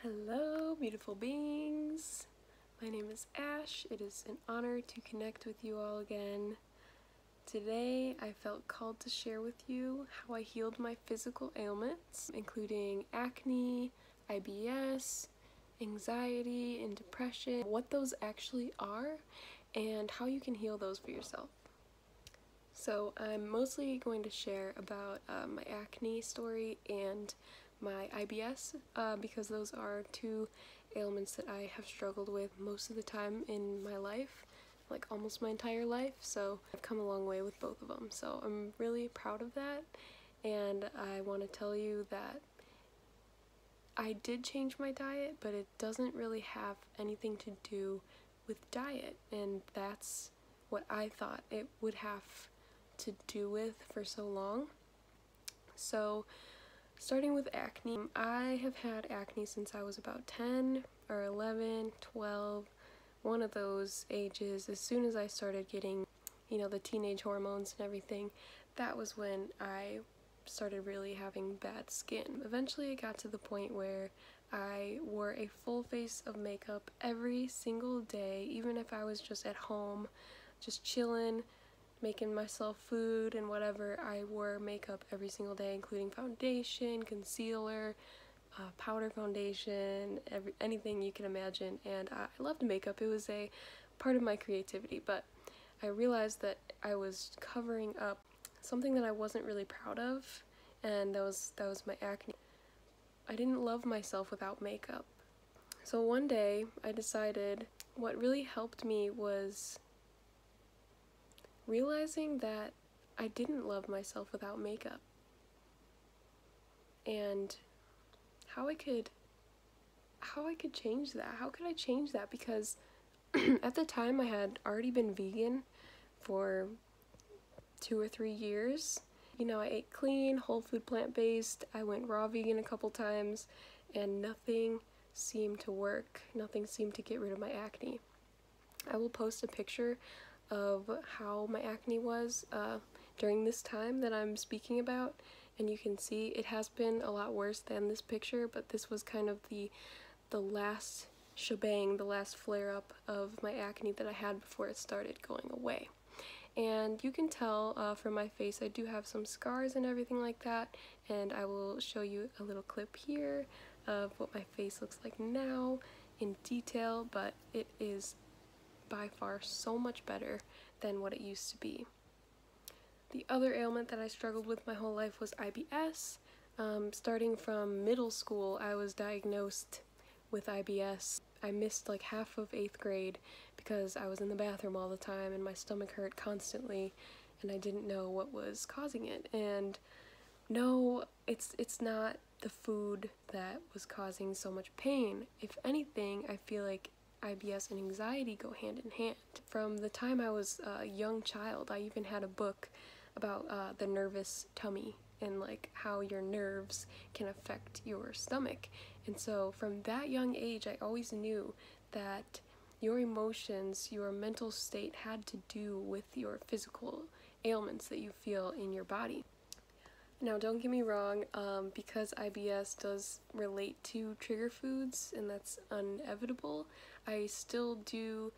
Hello, beautiful beings. My name is Ash. It is an honor to connect with you all again. Today, I felt called to share with you how I healed my physical ailments, including acne, IBS, anxiety, and depression, what those actually are, and how you can heal those for yourself. So I'm mostly going to share about my acne story and my IBS because those are two ailments that I have struggled with most of the time in my life, like almost my entire life, so I've come a long way with both of them. So I'm really proud of that, and I want to tell you that I did change my diet, but it doesn't really have anything to do with diet, and that's what I thought it would have to do with for so long. So starting with acne, I have had acne since I was about 10 or 11, 12, one of those ages. As soon as I started getting, the teenage hormones and everything, that was when I started really having bad skin. Eventually it got to the point where I wore a full face of makeup every single day, even if I was just at home, just chilling, making myself food and whatever. I wore makeup every single day, including foundation, concealer, powder foundation, anything you can imagine. And I loved makeup. It was a part of my creativity, but I realized that I was covering up something that I wasn't really proud of, and that was my acne. I didn't love myself without makeup. So one day I decided what really helped me was realizing that I didn't love myself without makeup, and how I could change that. How could I change that? Because at the time I had already been vegan for 2 or 3 years. I ate clean, whole food, plant-based. I went raw vegan a couple times, and nothing seemed to work. Nothing seemed to get rid of my acne. I will post a picture of how my acne was during this time that I'm speaking about, and you can see it has been a lot worse than this picture, but this was kind of the last shebang, the last flare-up of my acne that I had before it started going away. And you can tell from my face I do have some scars and everything like that, and I will show you a little clip here of what my face looks like now in detail, but it is by far so much better than what it used to be. The other ailment that I struggled with my whole life was IBS. Starting from middle school, I was diagnosed with IBS. I missed like half of 8th grade because I was in the bathroom all the time and my stomach hurt constantly, and I didn't know what was causing it. And no, it's not the food that was causing so much pain. If anything, I feel like IBS and anxiety go hand in hand. From the time I was a young child, I even had a book about the nervous tummy and like how your nerves can affect your stomach. And so from that young age, I always knew that your emotions, your mental state had to do with your physical ailments that you feel in your body. Now, don't get me wrong, because IBS does relate to trigger foods, and that's inevitable, I still do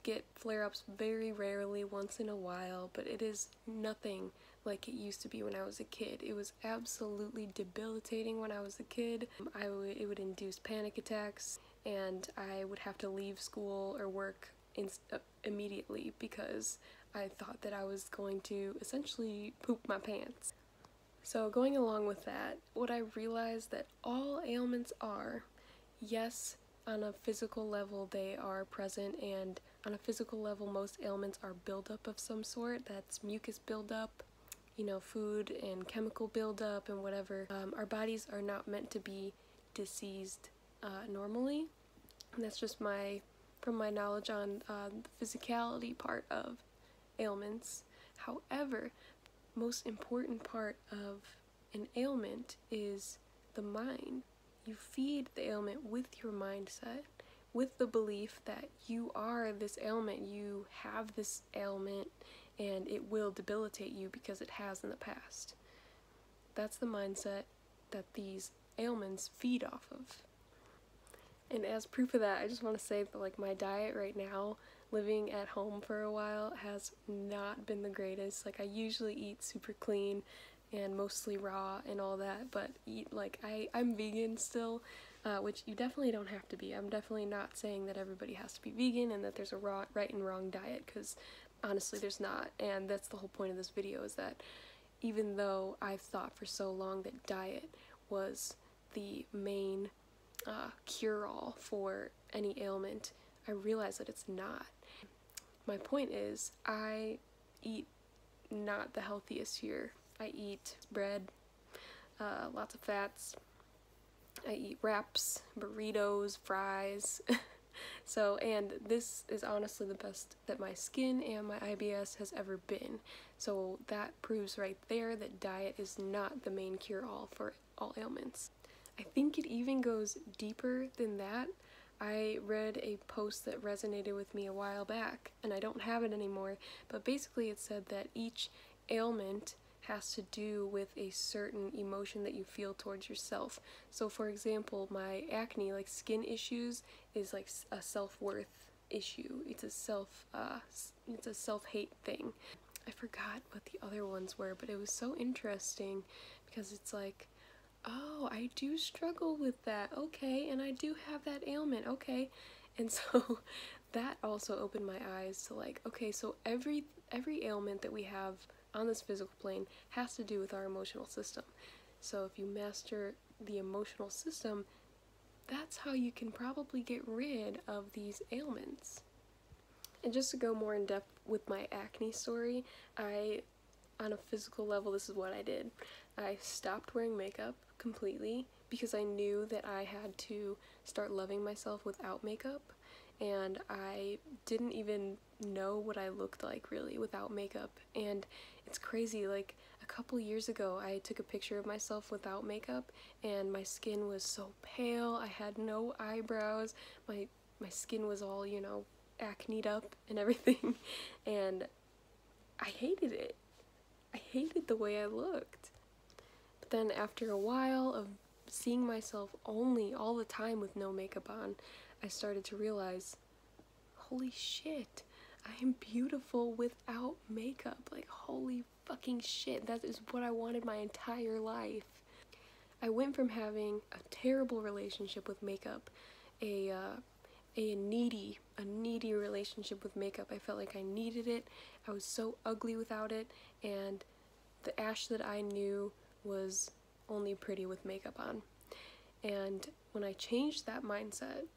get flare-ups very rarely, once in a while, but it is nothing like it used to be when I was a kid. It was absolutely debilitating when I was a kid. It would induce panic attacks, and I would have to leave school or work immediately because I thought that I was going to essentially poop my pants. So going along with that, what I realized that all ailments are, yes, on a physical level they are present, and on a physical level most ailments are buildup of some sort. That's mucus buildup, food and chemical buildup and whatever. Our bodies are not meant to be diseased normally, and that's just from my knowledge on the physicality part of ailments. However, most important part of an ailment is the mind. You feed the ailment with your mindset, with the belief that you are this ailment, you have this ailment, and it will debilitate you because it has in the past. That's the mindset that these ailments feed off of. And as proof of that, I just want to say that like my diet right now, living at home for a while, has not been the greatest. Like I usually eat super clean and mostly raw and all that, but I'm vegan still, which you definitely don't have to be. I'm definitely not saying that everybody has to be vegan and that there's a right and wrong diet, because honestly there's not, and that's the whole point of this video, is that even though I've thought for so long that diet was the main cure-all for any ailment, I realize that it's not. My point is, I eat not the healthiest here. I eat bread, lots of fats, I eat wraps, burritos, fries. So, and this is honestly the best that my skin and my IBS has ever been. So that proves right there that diet is not the main cure-all for all ailments. I think it even goes deeper than that. I read a post that resonated with me a while back, and I don't have it anymore, but basically it said that each ailment has to do with a certain emotion that you feel towards yourself. So for example, my acne, like skin issues, is like a self-worth issue. It's a self-hate thing. I forgot what the other ones were, but it was so interesting because it's like, oh, I do struggle with that, okay, and I do have that ailment, okay. And so that also opened my eyes to like, okay, so every ailment that we have on this physical plane has to do with our emotional system. So if you master the emotional system, that's how you can probably get rid of these ailments. And just to go more in depth with my acne story, on a physical level, this is what I did. I stopped wearing makeup completely because I knew that I had to start loving myself without makeup, and I didn't even know what I looked like really without makeup. And it's crazy, like a couple years ago I took a picture of myself without makeup and my skin was so pale, I had no eyebrows, my skin was all, you know, acneed up and everything, and I hated it. I hated the way I looked. But then after a while of seeing myself only all the time with no makeup on, I started to realize, holy shit, I am beautiful without makeup. Like, holy fucking shit, that is what I wanted my entire life. I went from having a terrible relationship with makeup, a needy relationship with makeup. I felt like I needed it. I was so ugly without it, and the Ash that I knew was only pretty with makeup on. And when I changed that mindset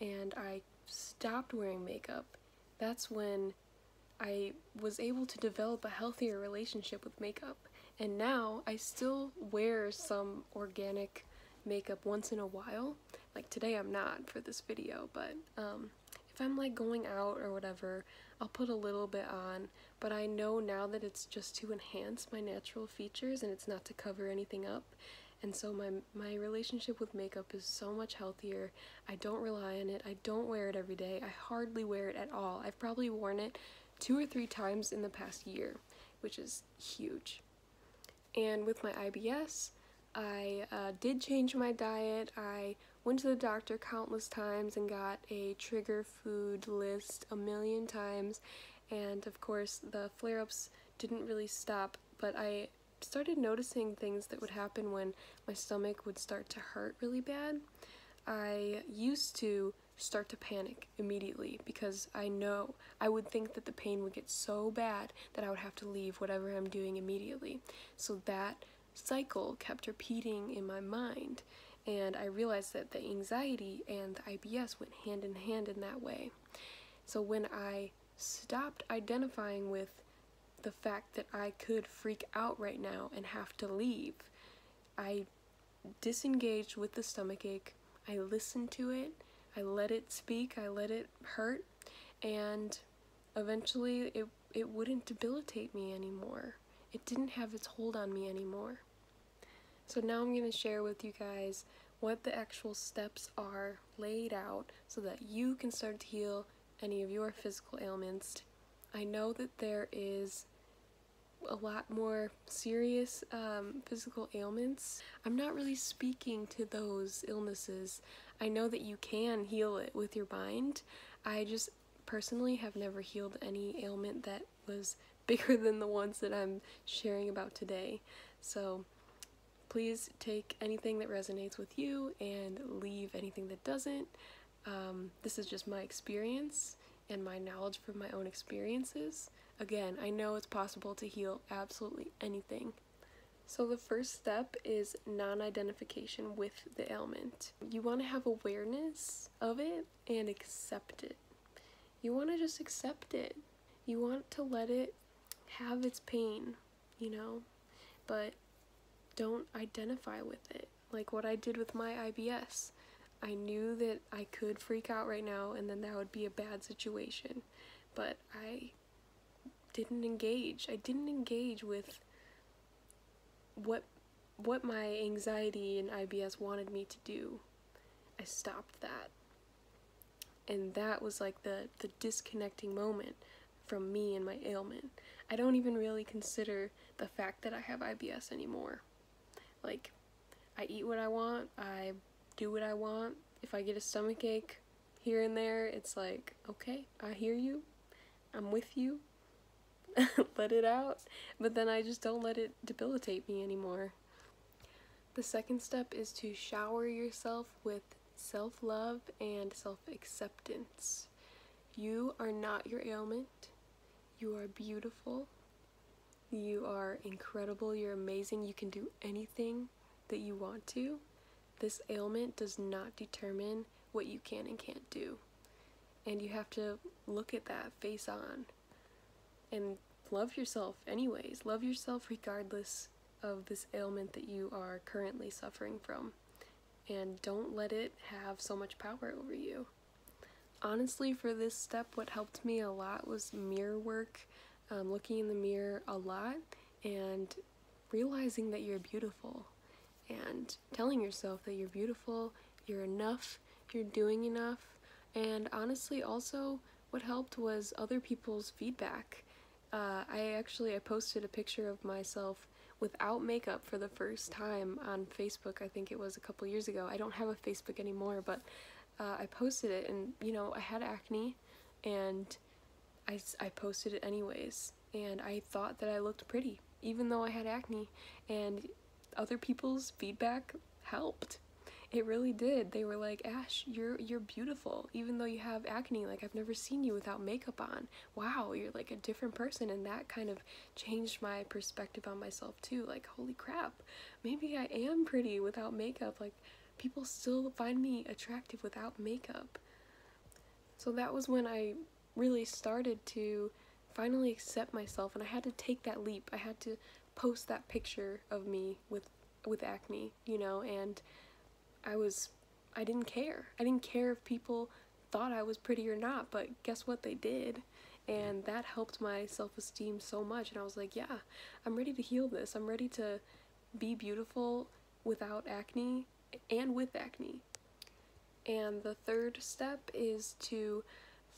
and I stopped wearing makeup, that's when I was able to develop a healthier relationship with makeup. And now I still wear some organic makeup once in a while. Like today I'm not for this video, but if I'm like going out or whatever, I'll put a little bit on, but I know now that it's just to enhance my natural features and it's not to cover anything up. And so my relationship with makeup is so much healthier. I don't rely on it. I don't wear it every day. I hardly wear it at all. I've probably worn it 2 or 3 times in the past year, which is huge. And with my IBS, I did change my diet. I went to the doctor countless times and got a trigger food list a million times, and of course the flare-ups didn't really stop, but I started noticing things that would happen when my stomach would start to hurt really bad. I used to start to panic immediately because I would think that the pain would get so bad that I would have to leave whatever I'm doing immediately. So that cycle kept repeating in my mind, and I realized that the anxiety and the IBS went hand in hand in that way. So when I stopped identifying with the fact that I could freak out right now and have to leave, I disengaged with the stomachache. I listened to it, I let it speak, I let it hurt, and eventually it wouldn't debilitate me anymore. It didn't have its hold on me anymore. So now I'm going to share with you guys what the actual steps are laid out so that you can start to heal any of your physical ailments. I know that there is a lot more serious physical ailments. I'm not really speaking to those illnesses. I know that you can heal it with your mind. I just personally have never healed any ailment that was bigger than the ones that I'm sharing about today. So please take anything that resonates with you and leave anything that doesn't. This is just my experience and my knowledge from my own experiences. Again, I know it's possible to heal absolutely anything. So the first step is non-identification with the ailment. You want to have awareness of it and accept it. You want to just accept it. You want to let it have its pain, but don't identify with it. Like what I did with my IBS. I knew that I could freak out right now and then that would be a bad situation, but I didn't engage. I didn't engage with what my anxiety and IBS wanted me to do. I stopped that. And that was like the disconnecting moment from me and my ailment. I don't even really consider the fact that I have IBS anymore. Like, I eat what I want, I do what I want. If I get a stomach ache here and there, it's like, okay, I hear you, I'm with you, let it out, but then I just don't let it debilitate me anymore. The second step is to shower yourself with self-love and self-acceptance. You are not your ailment. You are beautiful. You are incredible. You're amazing. You can do anything that you want to. This ailment does not determine what you can and can't do. And you have to look at that face on and love yourself anyways. Love yourself regardless of this ailment that you are currently suffering from. And don't let it have so much power over you. Honestly, for this step, what helped me a lot was mirror work, looking in the mirror a lot and realizing that you're beautiful and telling yourself that you're beautiful, you're enough, you're doing enough. And honestly, also, what helped was other people's feedback. I posted a picture of myself without makeup for the first time on Facebook. I think it was a couple years ago. I don't have a Facebook anymore, but I posted it, and I had acne, and I posted it anyways, and I thought that I looked pretty even though I had acne, and other people's feedback helped. It really did. They were like, Ash, you're beautiful, even though you have acne. Like, I've never seen you without makeup on. Wow, you're like a different person. And that kind of changed my perspective on myself too. Like, holy crap, maybe I am pretty without makeup. Like, people still find me attractive without makeup. So that was when I really started to finally accept myself, and I had to take that leap. I had to post that picture of me with acne, and I didn't care. I didn't care if people thought I was pretty or not, but guess what? They did. And that helped my self-esteem so much. And I was like, yeah, I'm ready to heal this. I'm ready to be beautiful without acne and with acne. And the third step is to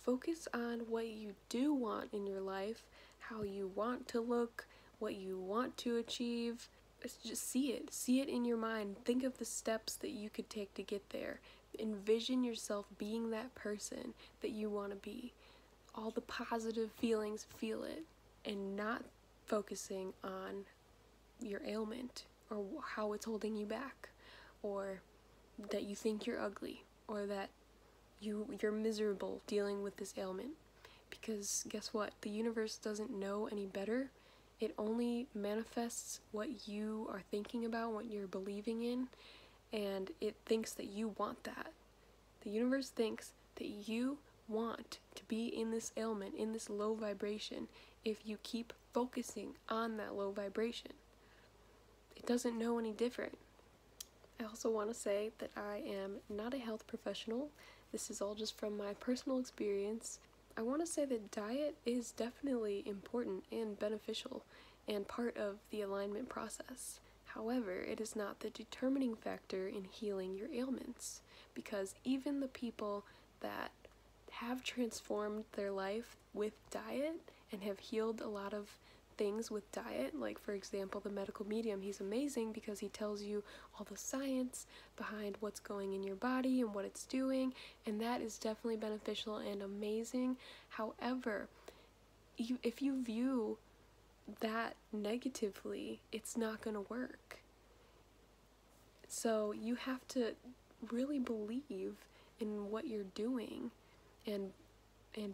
focus on what you do want in your life, how you want to look, what you want to achieve. Just see it in your mind. Think of the steps that you could take to get there. Envision yourself being that person that you want to be. All the positive feelings, feel it, and not focusing on your ailment or how it's holding you back, or that you think you're ugly, or that you're miserable dealing with this ailment. Because guess what? The universe doesn't know any better. It only manifests what you are thinking about, what you're believing in, and it thinks that you want that. The universe thinks that you want to be in this ailment, in this low vibration, if you keep focusing on that low vibration. It doesn't know any different. I also want to say that I am not a health professional. This is all just from my personal experience. I want to say that diet is definitely important and beneficial and part of the alignment process. However, it is not the determining factor in healing your ailments, because even the people that have transformed their life with diet and have healed a lot of things with diet, like for example the medical medium. He's amazing because he tells you all the science behind what's going in your body and what it's doing, and that is definitely beneficial and amazing. However, if you view that negatively, it's not going to work. So you have to really believe in what you're doing and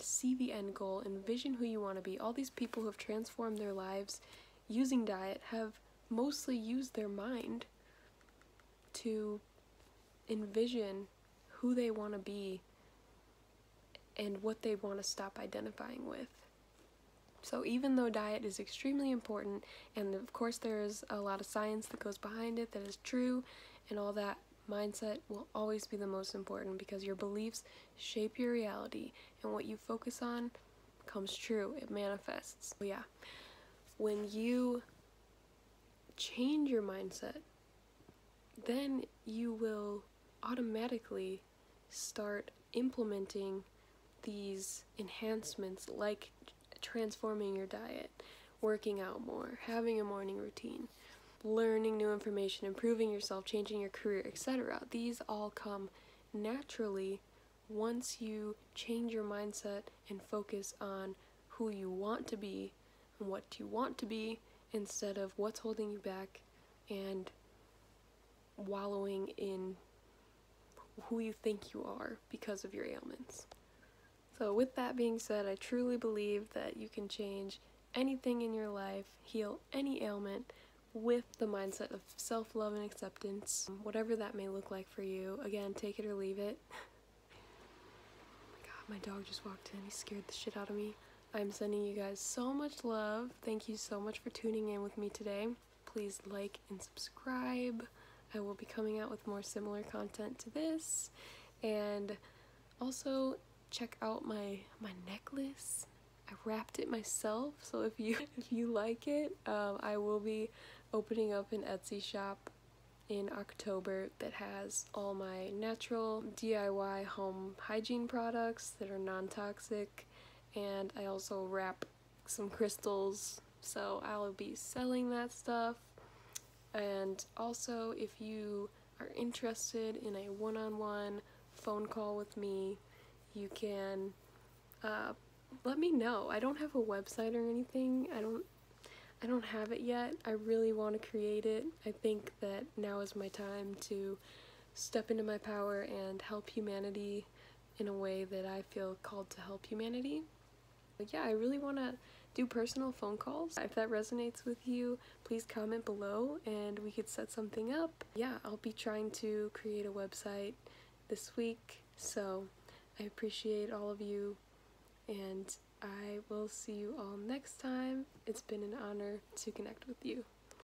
see the end goal, envision who you want to be. All these people who have transformed their lives using diet have mostly used their mind to envision who they want to be and what they want to stop identifying with. So even though diet is extremely important, and of course there's a lot of science that goes behind it that is true and all that, mindset will always be the most important, because your beliefs shape your reality, and what you focus on comes true. It manifests. So yeah, when you change your mindset, then you will automatically start implementing these enhancements, like transforming your diet, working out more, having a morning routine, learning new information, improving yourself, changing your career, etc. These all come naturally once you change your mindset and focus on who you want to be and what you want to be, instead of what's holding you back and wallowing in who you think you are because of your ailments. So with that being said, I truly believe that you can change anything in your life, heal any ailment, with the mindset of self-love and acceptance, whatever that may look like for you. Again, take it or leave it. Oh my god, my dog just walked in. He scared the shit out of me. I'm sending you guys so much love. Thank you so much for tuning in with me today. Please like and subscribe. I will be coming out with more similar content to this. And also check out my necklace. I wrapped it myself, so if you like it, I will be opening up an Etsy shop in October that has all my natural DIY home hygiene products that are non-toxic, and I also wrap some crystals, so I'll be selling that stuff. And also, if you are interested in a one-on-one phone call with me, you can let me know. I don't have a website or anything. I don't have it yet. I really want to create it. I think that now is my time to step into my power and help humanity in a way that I feel called to help humanity. But yeah, I really want to do personal phone calls. If that resonates with you, please comment below and we could set something up. Yeah, I'll be trying to create a website this week, so I appreciate all of you, and I will see you all next time. It's been an honor to connect with you.